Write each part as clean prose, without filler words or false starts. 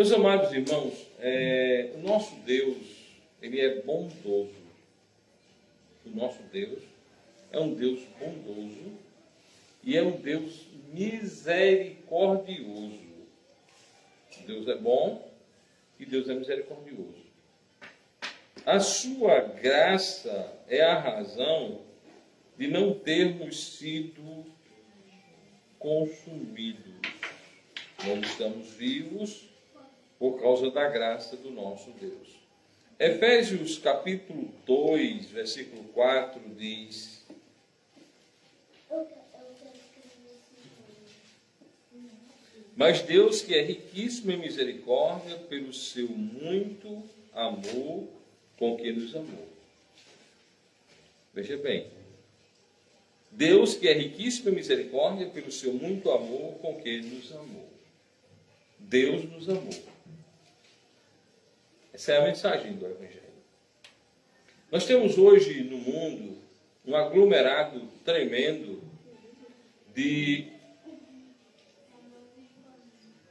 Meus amados irmãos, o nosso Deus, Ele é bondoso. O nosso Deus é um Deus bondoso e é um Deus misericordioso. Deus é bom e Deus é misericordioso. A sua graça é a razão de não termos sido consumidos. Nós estamos vivos por causa da graça do nosso Deus. Efésios capítulo 2, versículo 4 diz: mas Deus, que é riquíssimo em misericórdia, pelo seu muito amor com que nos amou. Veja bem. Deus, que é riquíssimo em misericórdia, pelo seu muito amor com que nos amou. Deus nos amou. Essa é a mensagem do Evangelho. Nós temos hoje no mundo um aglomerado tremendo de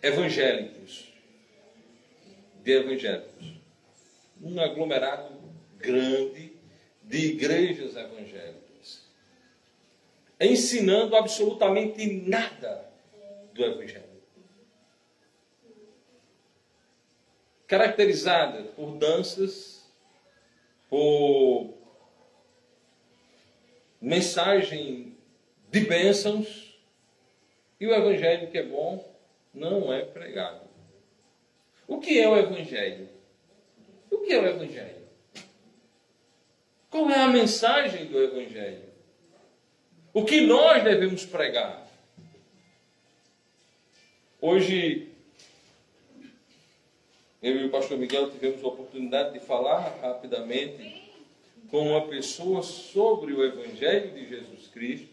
evangélicos. Um aglomerado grande de igrejas evangélicas, ensinando absolutamente nada do Evangelho. Caracterizada por danças, por mensagem de bênçãos, e o Evangelho que é bom não é pregado. O que é o Evangelho? O que é o Evangelho? Qual é a mensagem do Evangelho? O que nós devemos pregar? Hoje, eu e o pastor Miguel tivemos a oportunidade de falar rapidamente com uma pessoa sobre o Evangelho de Jesus Cristo.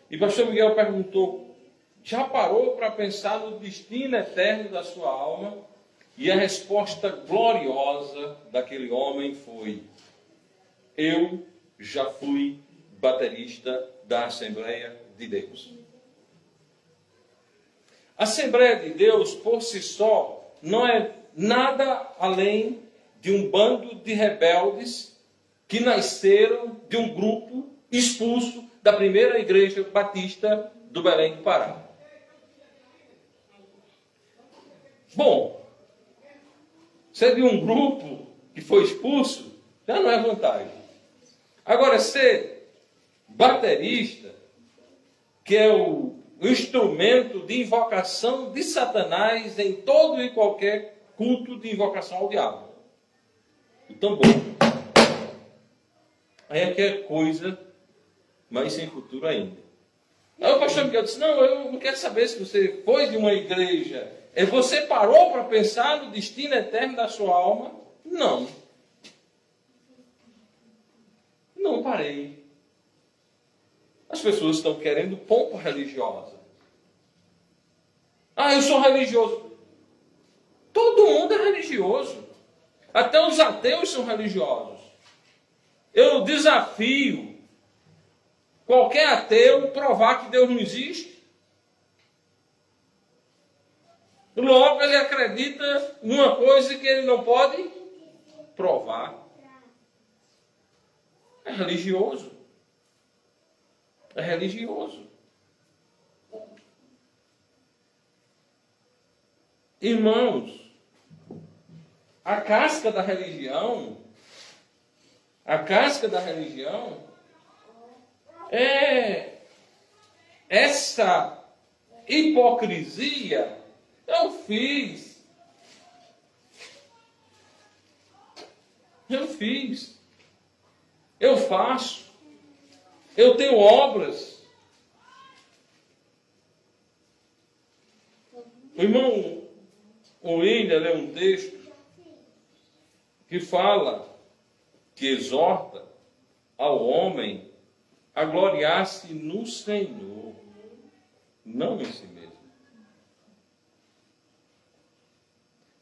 E o pastor Miguel perguntou: já parou para pensar no destino eterno da sua alma? E a resposta gloriosa daquele homem foi: eu já fui baterista da Assembleia de Deus. A Assembleia de Deus, por si só, não é nada além de um bando de rebeldes que nasceram de um grupo expulso da primeira igreja batista do Belém do Pará. Bom, ser de um grupo que foi expulso já não é vantagem. Agora, ser baterista, que é o instrumento de invocação de Satanás em todo e qualquer culto de invocação ao diabo. O tambor. Aí é que é coisa mais sem futuro ainda. Aí o pastor Miguel disse: não, eu não quero saber se você foi de uma igreja. Você parou para pensar no destino eterno da sua alma? Não. Não parei. As pessoas estão querendo pompa religiosa. Ah, eu sou religioso. Todo mundo é religioso. Até os ateus são religiosos. Eu desafio qualquer ateu provar que Deus não existe. Logo ele acredita numa coisa que ele não pode provar. É religioso. É religioso. Irmãos, a casca da religião é essa hipocrisia. Eu fiz, eu faço, eu tenho obras. O irmão William lê um texto que fala, que exorta ao homem a gloriar-se no Senhor, não em si mesmo.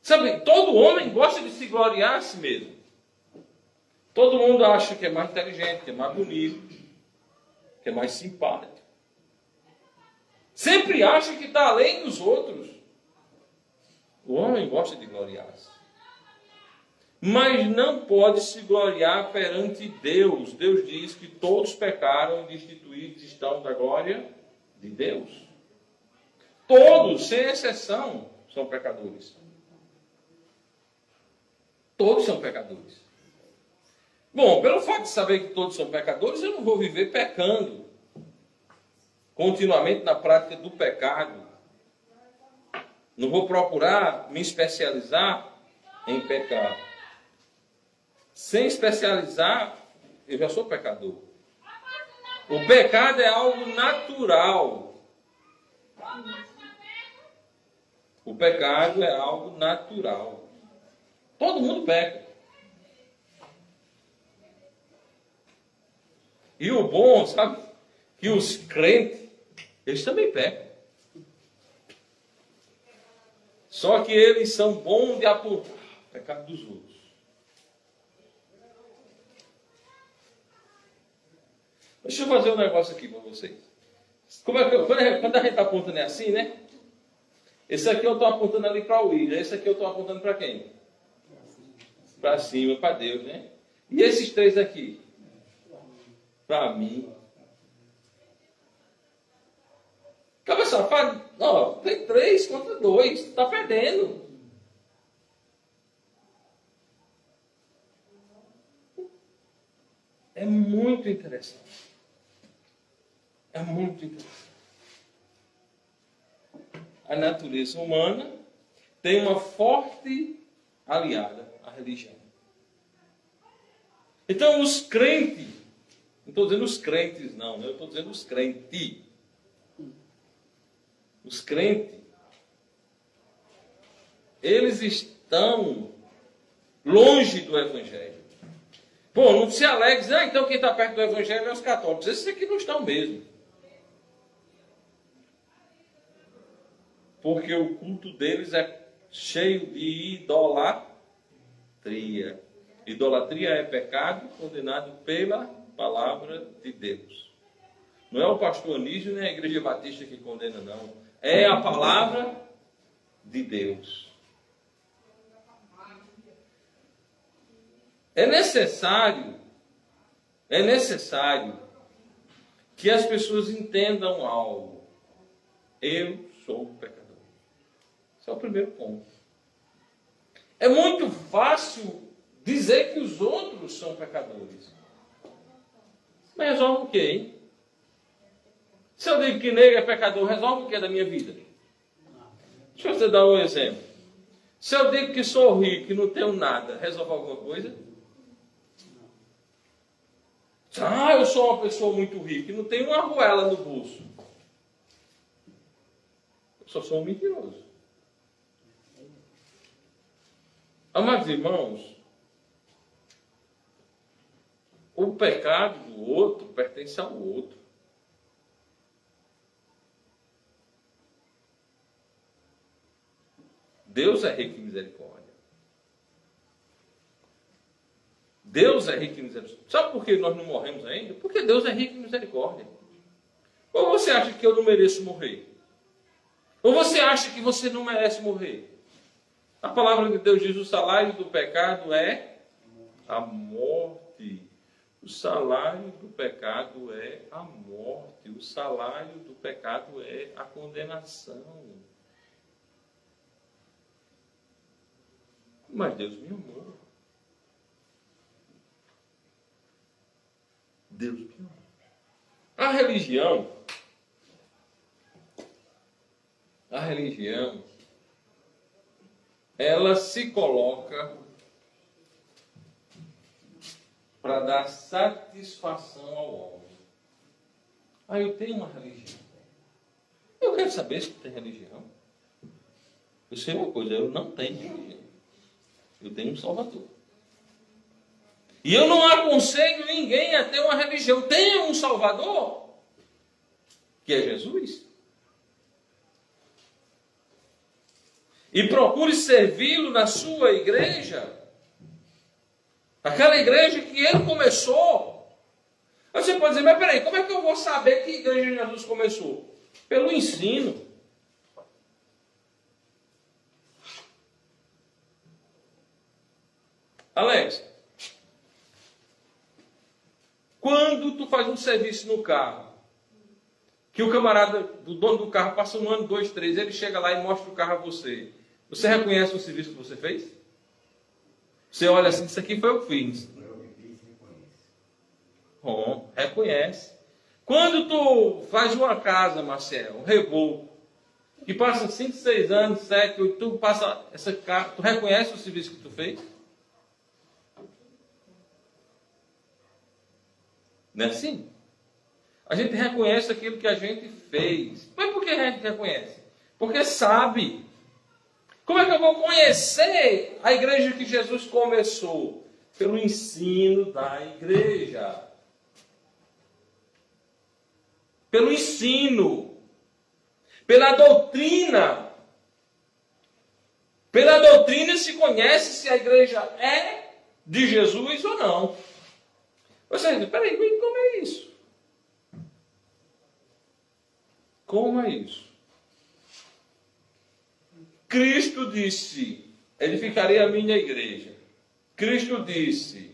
Sabe, todo homem gosta de se gloriar a si mesmo. Todo mundo acha que é mais inteligente, que é mais bonito, que é mais simpático. Sempre acha que está além dos outros. O homem gosta de gloriar-se. Mas não pode se gloriar perante Deus. Deus diz que todos pecaram e destituídos estão da glória de Deus. Todos, sem exceção, são pecadores. Todos são pecadores. Bom, pelo fato de saber que todos são pecadores, eu não vou viver pecando continuamente na prática do pecado. Não vou procurar me especializar em pecar. Sem especializar, eu já sou pecador. O pecado é algo natural. O pecado é algo natural. Todo mundo peca. E o bom, sabe, que os crentes, eles também pecam. Só que eles são bons de apontar o pecado dos outros. Deixa eu fazer um negócio aqui para vocês. Quando a gente está apontando é assim, né? Esse aqui eu estou apontando ali para o William. Esse aqui eu estou apontando para quem? Para cima, para Deus, né? E esses três aqui? Para mim. Cabeça safado, ó, tem 3 contra 2, está perdendo. É muito interessante. É muito interessante. A natureza humana tem uma forte aliada, a religião. Então os crentes, não estou dizendo os crentes não, eu estou dizendo os crentes. Os crentes, eles estão longe do Evangelho. Pô, não se alegre, então quem está perto do Evangelho é os católicos. Esses aqui não estão mesmo. Porque o culto deles é cheio de idolatria. Idolatria é pecado condenado pela palavra de Deus. Não é o pastor Anísio nem a Igreja Batista que condena, não. É a palavra de Deus. É necessário que as pessoas entendam algo. Eu sou pecador. Esse é o primeiro ponto. É muito fácil dizer que os outros são pecadores. Mas resolve o quê, hein? Se eu digo que negro é pecador, resolve o que da minha vida? Deixa eu te dar um exemplo. Se eu digo que sou rico e não tenho nada, resolve alguma coisa? Eu sou uma pessoa muito rica e não tenho uma arruela no bolso. Eu só sou um mentiroso. Amados irmãos, o pecado do outro pertence ao outro. Deus é rico em misericórdia. Deus é rico em misericórdia. Sabe por que nós não morremos ainda? Porque Deus é rico em misericórdia. Ou você acha que eu não mereço morrer? Ou você acha que você não merece morrer? A palavra de Deus diz: o salário do pecado é a morte. O salário do pecado é a morte. O salário do pecado é a condenação. Mas Deus me amou. Deus me amou. A religião, ela se coloca para dar satisfação ao homem. Eu tenho uma religião. Eu quero saber se tem religião. Eu sei uma coisa, eu não tenho religião. Eu tenho um Salvador. E eu não aconselho ninguém a ter uma religião. Tenha um Salvador, que é Jesus. E procure servi-lo na sua igreja. Aquela igreja que ele começou. Aí você pode dizer, mas peraí, como é que eu vou saber que igreja Jesus começou? Pelo ensino. Alex, quando tu faz um serviço no carro, que o camarada, o dono do carro, passa 1 ano, 2, 3, ele chega lá e mostra o carro a você. Você reconhece o serviço que você fez? Você olha assim, isso aqui foi eu que fiz. Bom, reconhece. Quando tu faz uma casa, Marcelo, um reboco, que passa 5, 6 anos, 7, 8, tu passa essa casa, tu reconhece o serviço que tu fez? Não é assim? A gente reconhece aquilo que a gente fez. Mas por que a gente reconhece? Porque sabe. Como é que eu vou conhecer a igreja que Jesus começou? Pelo ensino da igreja. Pelo ensino. Pela doutrina. Pela doutrina se conhece se a igreja é de Jesus ou não. Você diz, peraí, como é isso? Como é isso? Cristo disse, edificarei a minha igreja. Cristo disse,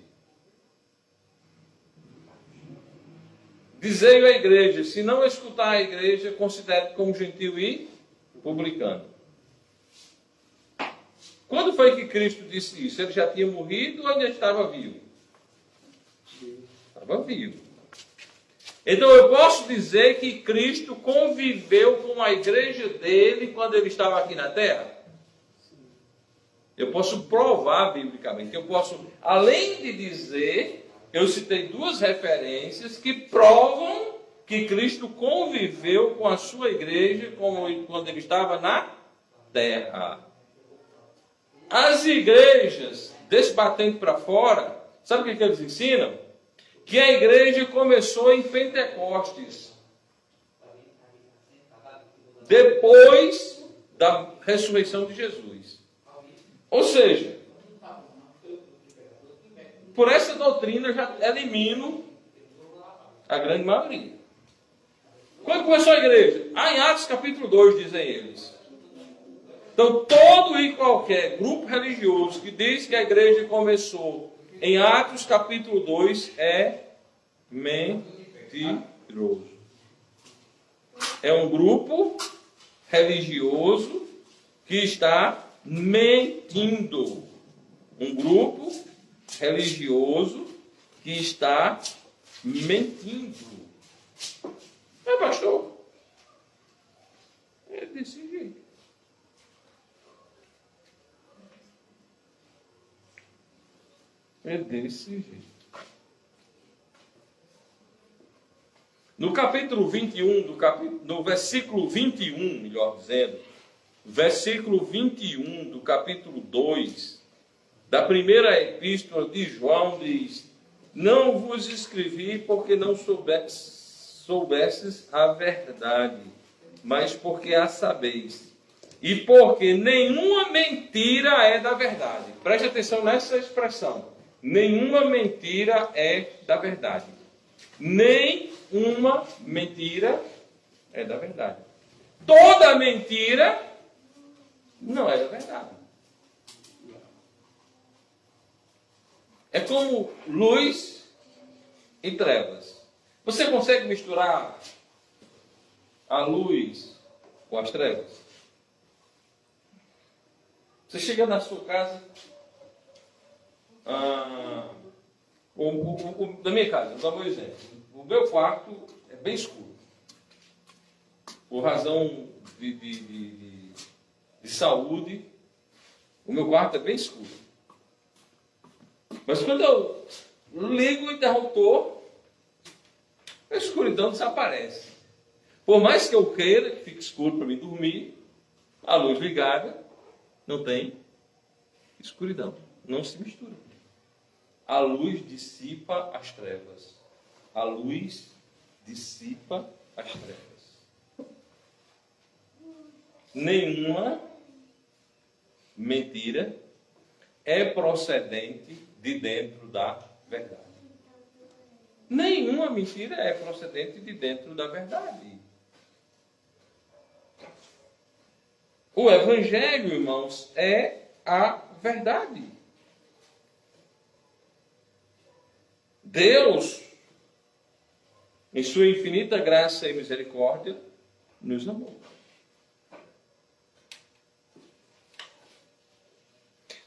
dizei à igreja, se não escutar a igreja, considere como gentil e publicano. Quando foi que Cristo disse isso? Ele já tinha morrido ou ainda estava vivo? Estava vivo. Então eu posso dizer que Cristo conviveu com a igreja dele quando ele estava aqui na terra? Eu posso provar biblicamente. Eu posso, além de dizer, eu citei 2 referências que provam que Cristo conviveu com a sua igreja quando ele estava na terra. As igrejas, desse batente para fora, sabe o que eles ensinam? Que a igreja começou em Pentecostes, depois da ressurreição de Jesus. Ou seja, por essa doutrina eu já elimino a grande maioria. Quando começou a igreja? Em Atos capítulo 2, dizem eles. Então, todo e qualquer grupo religioso que diz que a igreja começou em Atos capítulo 2 é mentiroso. É um grupo religioso que está mentindo. Um grupo religioso que está mentindo. Mas, pastor, é desse jeito. É desse jeito. No capítulo 21, no versículo 21, melhor dizendo, versículo 21 do capítulo 2, da primeira epístola de João, diz: não vos escrevi porque não soubesses a verdade, mas porque a sabeis. E porque nenhuma mentira é da verdade. Preste atenção nessa expressão. Nenhuma mentira é da verdade. Nenhuma mentira é da verdade. Toda mentira não é da verdade. É como luz e trevas. Você consegue misturar a luz com as trevas? Você chega na sua casa, na minha casa, vou dar um exemplo. O meu quarto é bem escuro. Por razão de saúde, o meu quarto é bem escuro. Mas quando eu ligo o interruptor, a escuridão desaparece. Por mais que eu queira que fique escuro para mim dormir, a luz ligada, não tem escuridão. Não se mistura. A luz dissipa as trevas. A luz dissipa as trevas. Nenhuma mentira é procedente de dentro da verdade. Nenhuma mentira é procedente de dentro da verdade. O Evangelho, irmãos, é a verdade. Deus, em sua infinita graça e misericórdia, nos amou.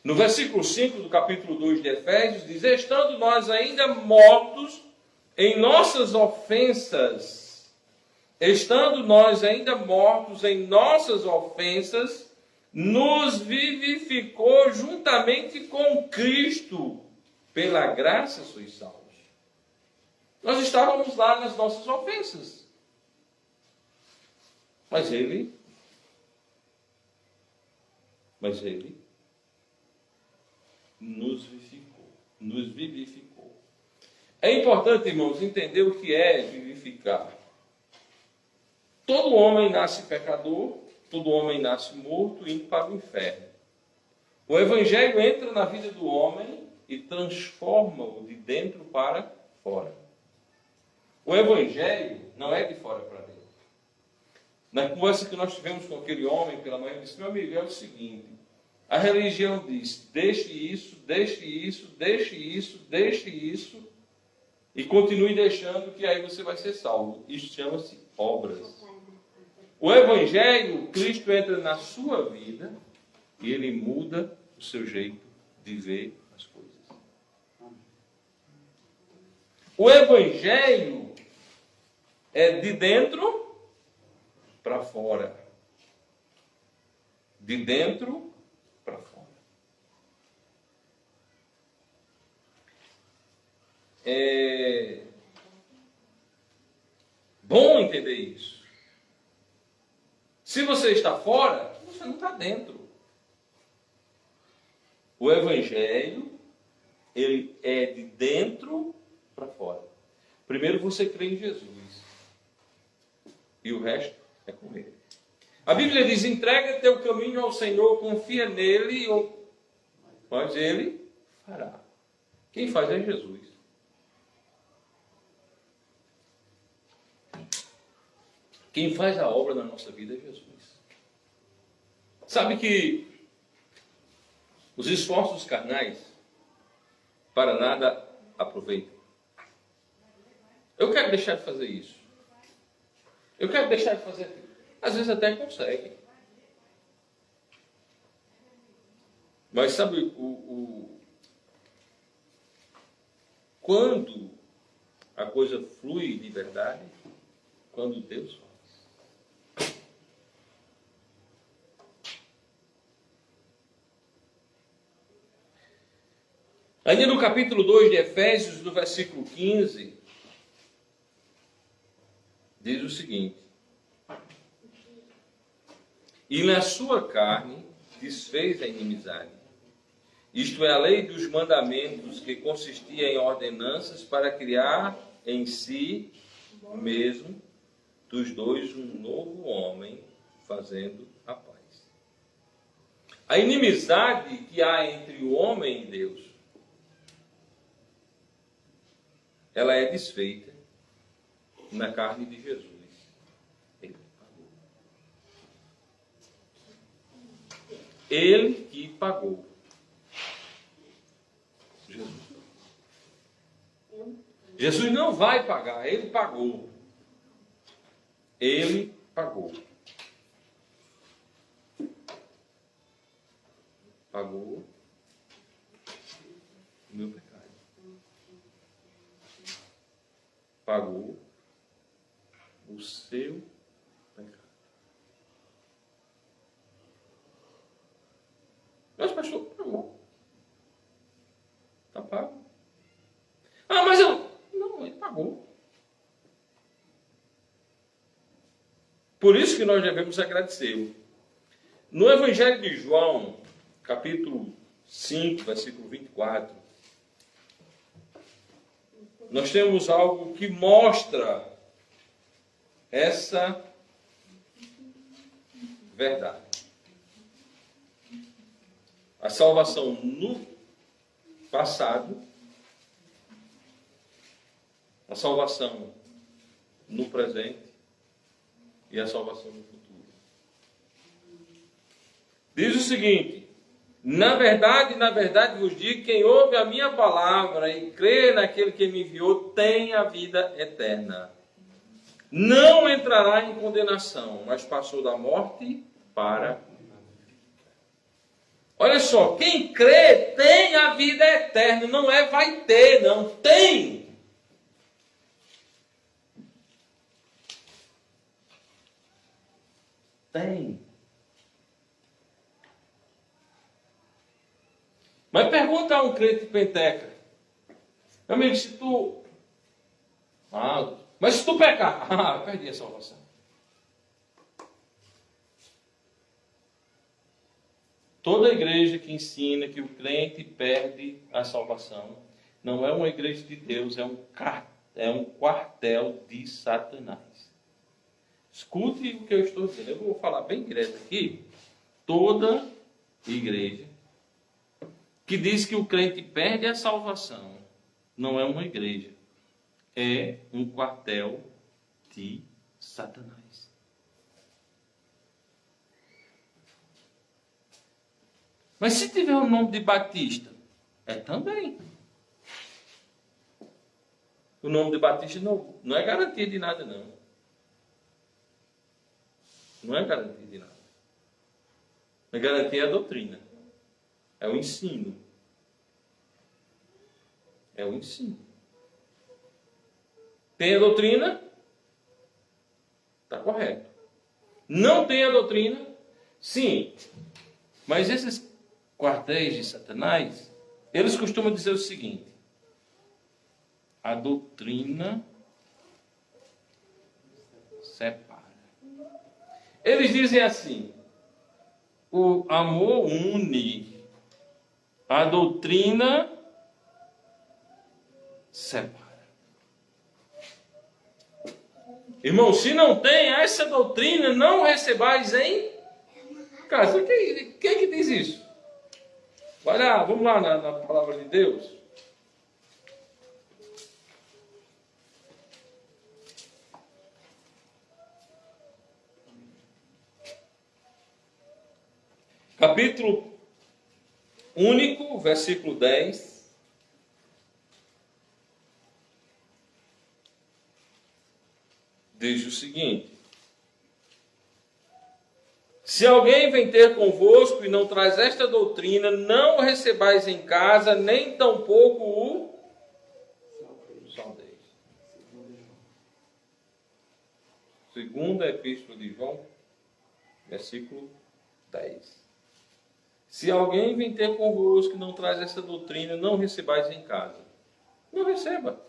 No versículo 5 do capítulo 2 de Efésios, diz: estando nós ainda mortos em nossas ofensas, nos vivificou juntamente com Cristo, pela graça sois salvos. Nós estávamos lá nas nossas ofensas, mas Ele nos vivificou. É importante, irmãos, entender o que é vivificar. Todo homem nasce pecador, todo homem nasce morto, indo para o inferno. O Evangelho entra na vida do homem e transforma-o de dentro para fora. O Evangelho não é de fora para dentro. Na conversa que nós tivemos com aquele homem pela manhã, eu disse: meu amigo, é o seguinte, a religião diz: deixe isso, deixe isso, deixe isso, deixe isso, e continue deixando, que aí você vai ser salvo. Isso chama-se obras. O Evangelho, Cristo entra na sua vida e Ele muda o seu jeito de ver as coisas. O Evangelho é de dentro para fora. De dentro para fora. É bom entender isso. Se você está fora, você não está dentro. O Evangelho, ele é de dentro para fora. Primeiro você crê em Jesus. E o resto é com Ele. A Bíblia diz: entrega teu caminho ao Senhor, confia nele, mas Ele fará. Quem faz é Jesus. Quem faz a obra na nossa vida é Jesus. Sabe que os esforços carnais para nada aproveitam. Eu quero deixar de fazer isso. Eu quero deixar de fazer aquilo. Às vezes até consegue. Mas sabe quando a coisa flui de verdade? Quando Deus faz. Ainda no capítulo 2 de Efésios, no versículo 15, diz o seguinte: e na sua carne desfez a inimizade, isto é, a lei dos mandamentos, que consistia em ordenanças para criar em si mesmo dos dois um novo homem, fazendo a paz. A inimizade que há entre o homem e Deus, ela é desfeita na carne de Jesus. Ele pagou. Ele que pagou. Jesus não vai pagar, Ele pagou. Ele pagou. Pagou o meu pecado. Pagou o seu pecado. Mas pastor, pagou. Está pago. Ah, mas eu... Não, ele pagou. Por isso que nós devemos agradecê-lo. No Evangelho de João, capítulo 5, versículo 24, nós temos algo que mostra essa verdade. A salvação no passado, a salvação no presente e a salvação no futuro. Diz o seguinte: na verdade vos digo, quem ouve a minha palavra e crê naquele que me enviou, tem a vida eterna. Não entrará em condenação, mas passou da morte para... Olha só, quem crê tem a vida eterna, não é vai ter, não, tem. Tem. Mas pergunta a um crente penteca. Meu amigo, se tu... mas se tu pecar, eu perdi a salvação. Toda igreja que ensina que o crente perde a salvação não é uma igreja de Deus, é um quartel de Satanás. Escute o que eu estou dizendo. Eu vou falar bem direto aqui. Toda igreja que diz que o crente perde a salvação não é uma igreja. É um quartel de Satanás. Mas se tiver o nome de Batista, é também. O nome de Batista não é garantia de nada, não. Não é garantia de nada. A garantia é a doutrina. É o ensino. É o ensino. Tem a doutrina? Está correto. Não tem a doutrina? Sim. Mas esses quartéis de Satanás, eles costumam dizer o seguinte: a doutrina separa. Eles dizem assim: o amor une, a doutrina separa. Irmão, se não tem essa doutrina, não recebais em casa. Quem que diz isso? Vai lá, vamos lá na palavra de Deus. Capítulo único, versículo 10. Diz o seguinte: se alguém vem ter convosco e não traz esta doutrina, não o recebais em casa, nem tampouco o saudeis. Segunda Epístola de João, versículo 10. Se alguém vem ter convosco e não traz essa doutrina, não recebais em casa. Não receba.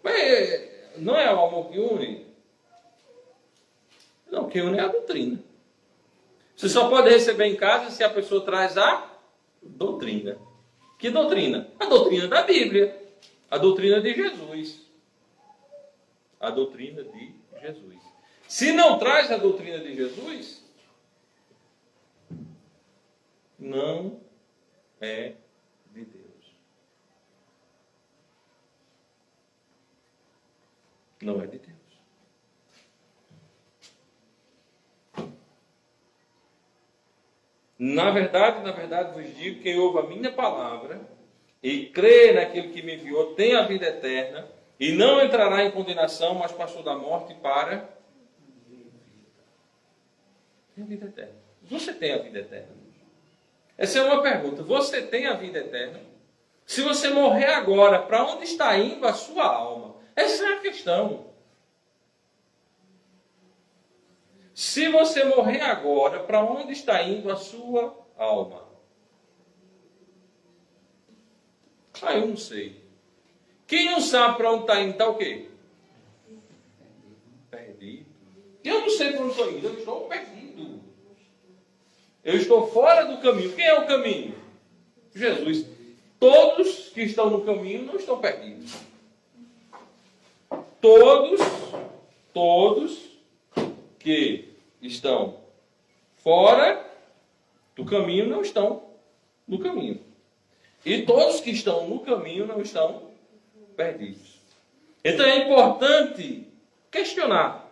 Mas não é o amor que une? Não, o que une é a doutrina. Você só pode receber em casa se a pessoa traz a doutrina. Que doutrina? A doutrina da Bíblia. A doutrina de Jesus. A doutrina de Jesus. Se não traz a doutrina de Jesus, não é de Deus. Não é de Deus. Na verdade vos digo, quem ouve a minha palavra e crê naquele que me enviou, tem a vida eterna e não entrará em condenação, mas passou da morte para a vida eterna. Você tem a vida eterna? Essa é uma pergunta. Você tem a vida eterna? Se você morrer agora, para onde está indo a sua alma? Essa é a questão. Se você morrer agora, para onde está indo a sua alma? Eu não sei. Quem não sabe para onde está indo, está o quê? Perdido. Eu não sei para onde estou indo, eu estou perdido. Eu estou fora do caminho. Quem é o caminho? Jesus. Todos que estão no caminho não estão perdidos. Todos que estão fora do caminho não estão no caminho. E todos que estão no caminho não estão perdidos. Então é importante questionar.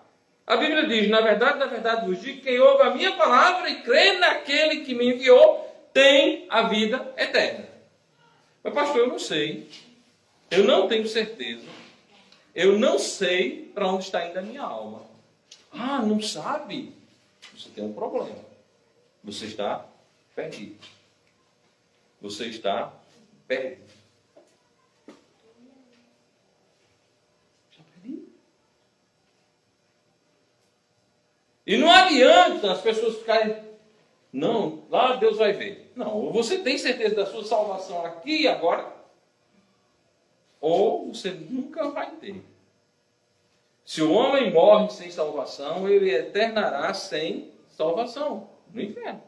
A Bíblia diz, na verdade vos digo, quem ouve a minha palavra e crê naquele que me enviou, tem a vida eterna. Mas pastor, eu não sei. Eu não tenho certeza. Eu não sei para onde está indo a minha alma. Ah, não sabe? Você tem um problema. Você está perdido. Você está perdido. Está perdido. E não adianta as pessoas ficarem, não, lá Deus vai ver. Não, ou você tem certeza da sua salvação aqui e agora, ou você nunca vai ter. Se o homem morre sem salvação, ele eternará sem salvação no inferno.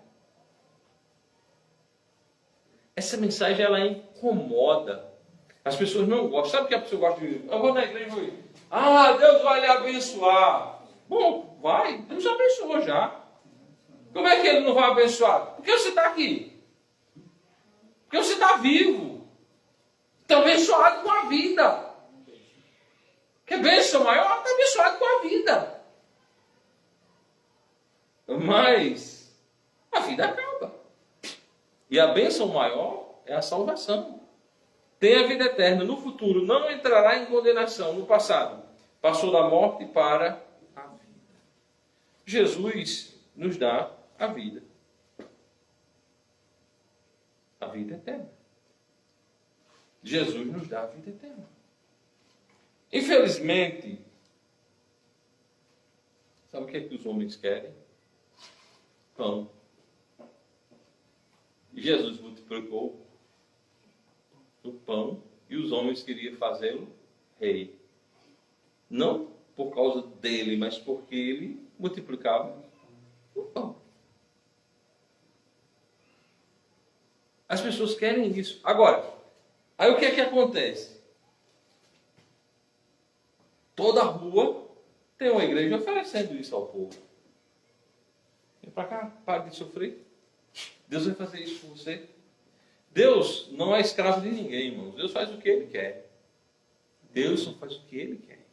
Essa mensagem, ela incomoda. As pessoas não gostam. Sabe o que a pessoa gosta de ouvir? Eu vou na igreja e vou ouvir. Ah, Deus vai lhe abençoar. Bom, vai. Deus abençoou já. Como é que ele não vai abençoar? Porque você está aqui. Porque você está vivo. Está abençoado com a vida. Que bênção maior, está abençoado com a vida. Mas a vida acaba. E a bênção maior é a salvação. Tem a vida eterna. No futuro não entrará em condenação. No passado passou da morte para a vida. Jesus nos dá a vida. A vida eterna. Jesus nos dá a vida eterna. Infelizmente, sabe o que é que os homens querem? Pão. Jesus multiplicou o pão e os homens queriam fazê-lo rei. Não por causa dele, mas porque ele multiplicava o pão. As pessoas querem isso. Agora, aí o que é que acontece? Toda rua tem uma igreja oferecendo isso ao povo. Vem para cá, pare de sofrer. Deus vai fazer isso por você. Deus não é escravo de ninguém, irmãos. Deus faz o que Ele quer. Deus só faz o que Ele quer.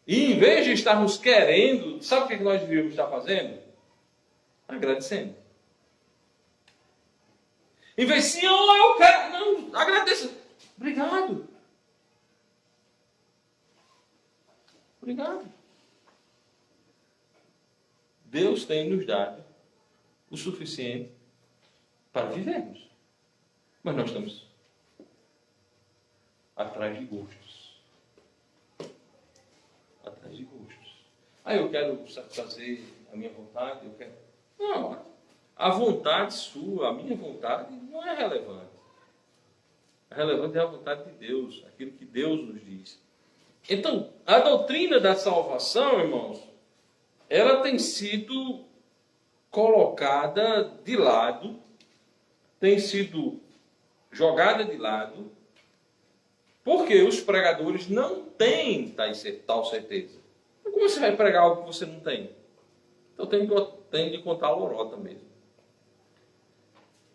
E em vez de estarmos querendo, sabe o que nós devíamos estar fazendo? Agradecendo. Em vez de, Senhor, eu quero. Não, agradeça. Obrigado. Obrigado. Deus tem nos dado o suficiente para vivermos. Mas nós estamos atrás de gostos. Atrás de gostos. Ah, eu quero fazer a minha vontade, eu quero... Não, a vontade sua, a minha vontade não é relevante. A relevante é a vontade de Deus, aquilo que Deus nos diz. Então, a doutrina da salvação, irmãos, ela tem sido colocada de lado, tem sido jogada de lado, porque os pregadores não têm tal certeza. Então, como você vai pregar algo que você não tem? Então tem de contar a lorota mesmo.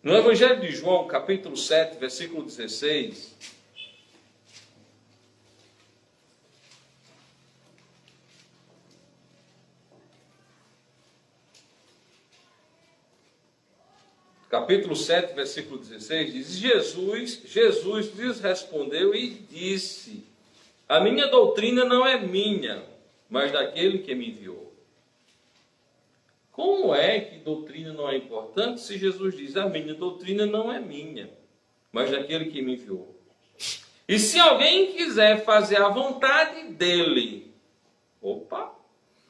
No Evangelho de João, capítulo 7, versículo 16... Capítulo 7, versículo 16, diz, Jesus lhes respondeu e disse, a minha doutrina não é minha, mas daquele que me enviou. Como é que doutrina não é importante se Jesus diz, a minha doutrina não é minha, mas daquele que me enviou? E se alguém quiser fazer a vontade dele,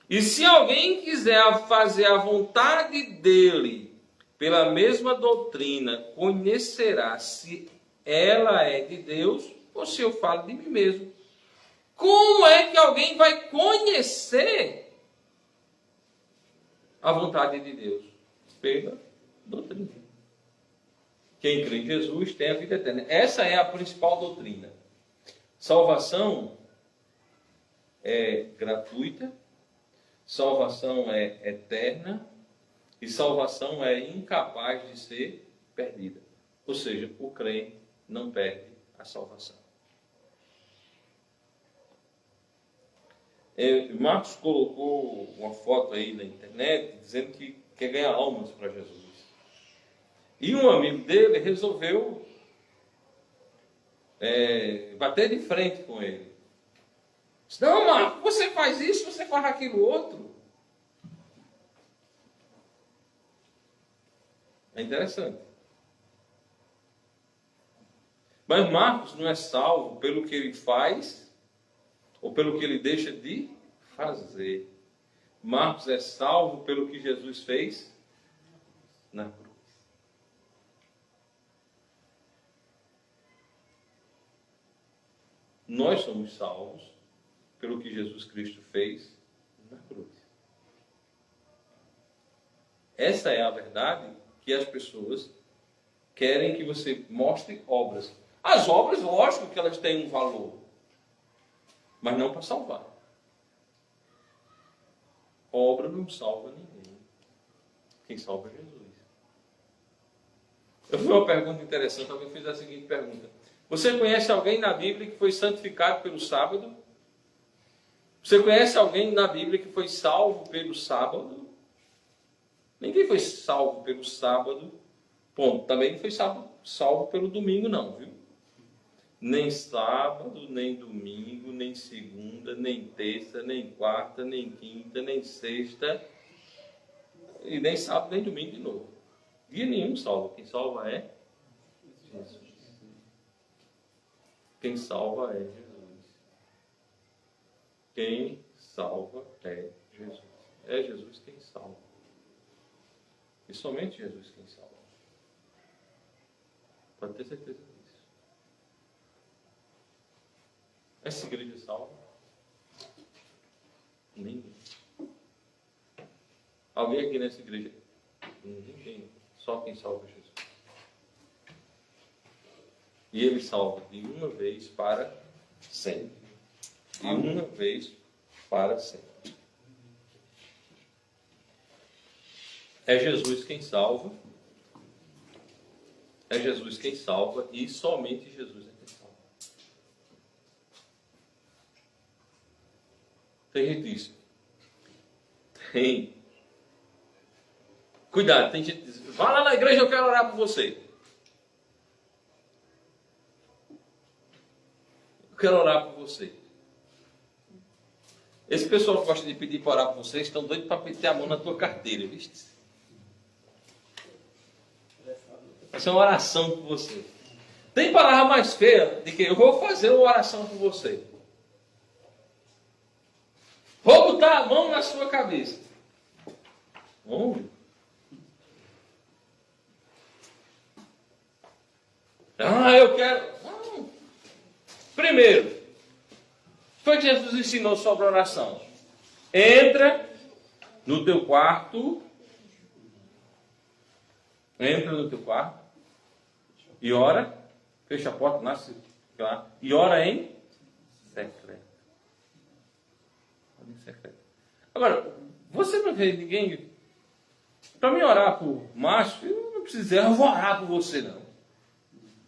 e se alguém quiser fazer a vontade dele, pela mesma doutrina, conhecerá se ela é de Deus ou se eu falo de mim mesmo. Como é que alguém vai conhecer a vontade de Deus? Pela doutrina. Quem crê em Jesus tem a vida eterna. Essa é a principal doutrina. Salvação é gratuita, salvação é eterna, e salvação é incapaz de ser perdida. Ou seja, o crente não perde a salvação. Marcos colocou uma foto aí na internet dizendo que quer ganhar almas para Jesus. E um amigo dele resolveu bater de frente com ele. Disse, não, Marcos, você faz isso, você faz aquilo outro. É interessante. Mas Marcos não é salvo pelo que ele faz ou pelo que ele deixa de fazer. Marcos é salvo pelo que Jesus fez na cruz. Nós somos salvos pelo que Jesus Cristo fez na cruz. Essa é a verdade que as pessoas querem que você mostre obras. As obras, lógico que elas têm um valor, mas não para salvar. Obra não salva ninguém. Quem salva é Jesus. Eu fiz uma pergunta interessante, alguém fez a seguinte pergunta. Você conhece alguém na Bíblia que foi santificado pelo sábado? Você conhece alguém na Bíblia que foi salvo pelo sábado? Ninguém foi salvo pelo sábado. Ponto. Também não foi salvo pelo domingo, não, viu? Nem sábado, nem domingo, nem segunda, nem terça, nem quarta, nem quinta, nem sexta. E nem sábado, nem domingo de novo. Dia nenhum salva. Quem salva é Jesus. Quem salva é Jesus. Quem salva é Jesus. É Jesus quem salva. E somente Jesus quem salva. Pode ter certeza disso. Essa igreja salva? Ninguém. Alguém aqui nessa igreja? Ninguém. Só quem salva é Jesus. E ele salva de uma vez para sempre. De uma vez para sempre. É Jesus quem salva. É Jesus quem salva e somente Jesus é quem salva. Tem gente disso. Tem. Cuidado, tem gente que diz, vá lá na igreja, eu quero orar por você. Eu quero orar por você. Esse pessoal que gosta de pedir para orar por você estão doidos para meter a mão na tua carteira, viste? Vai ser uma oração por você. Tem palavra mais feia de que eu vou fazer uma oração por você. Vou botar a mão na sua cabeça. Onde? Eu quero. Não. Primeiro, foi que Jesus ensinou sobre oração. Entra no teu quarto. Entra no teu quarto. E ora. Fecha a porta, nasce lá. E ora em secreto. Em secreto. Agora, você não vê ninguém. Para mim orar por macho, eu não preciso dizer, eu vou orar por você, não.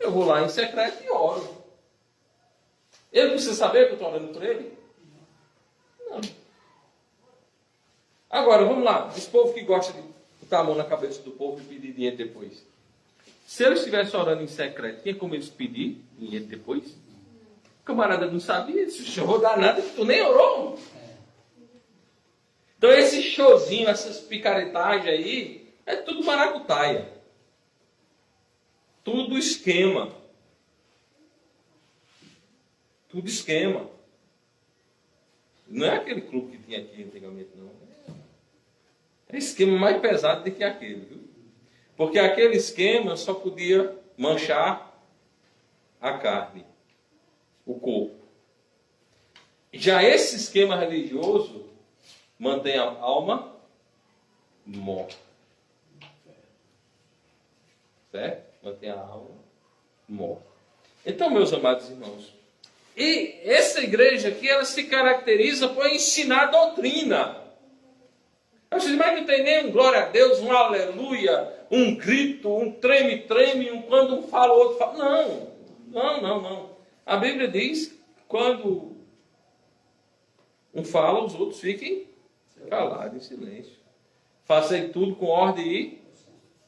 Eu vou lá em secreto e oro. Ele precisa saber que eu estou orando por ele? Não. Agora, vamos lá. Esse povo que gosta de botar a mão na cabeça do povo e pedir dinheiro depois. Se eles estivessem orando em secreto, tinha como eles pedir dinheiro depois? O camarada não sabia. Esse show danado que tu nem orou. Então esse showzinho, essas picaretagens aí, é tudo maracutaia. Tudo esquema. Tudo esquema. Não é aquele clube que tinha aqui antigamente, não. É esquema mais pesado do que aquele, viu? Porque aquele esquema só podia manchar a carne, o corpo. Já esse esquema religioso mantém a alma morta. Certo? Mantém a alma morta. Então, meus amados irmãos, e essa igreja aqui, ela se caracteriza por ensinar doutrina. Mas não tem nem um glória a Deus, um aleluia, um grito, um treme-treme, um quando um fala, o outro fala. Não. A Bíblia diz, quando Um fala, os outros fiquem calados, em silêncio. Façam tudo com ordem e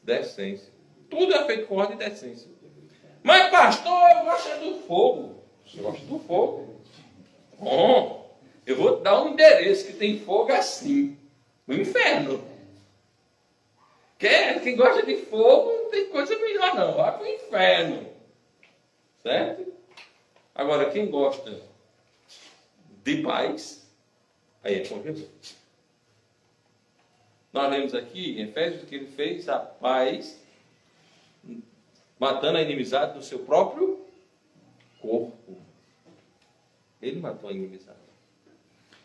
decência. Tudo é feito com ordem e decência. Mas, pastor, eu gosto do fogo. Você gosta do fogo? Bom, eu vou te dar um endereço que tem fogo assim. No inferno. Quem gosta de fogo não tem coisa melhor não. Vai para o inferno. Certo? Agora, quem gosta de paz, aí é com Jesus. Nós lemos aqui em Efésios que ele fez a paz, matando a inimizade do seu próprio corpo. Ele matou a inimizade.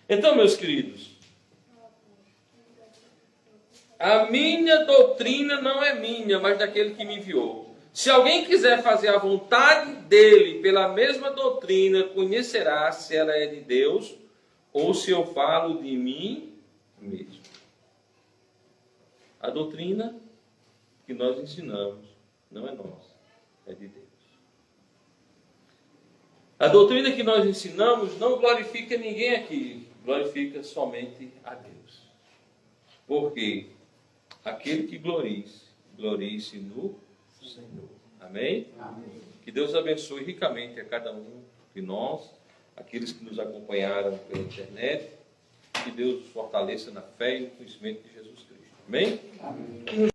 Então, meus queridos, a minha doutrina não é minha, mas daquele que me enviou. Se alguém quiser fazer a vontade dele pela mesma doutrina, conhecerá se ela é de Deus ou se eu falo de mim mesmo. A doutrina que nós ensinamos não é nossa, é de Deus. A doutrina que nós ensinamos não glorifica ninguém aqui, glorifica somente a Deus. Porque aquele que glorie-se no Senhor. Amém? Amém? Que Deus abençoe ricamente a cada um de nós, aqueles que nos acompanharam pela internet. Que Deus os fortaleça na fé e no conhecimento de Jesus Cristo. Amém? Amém.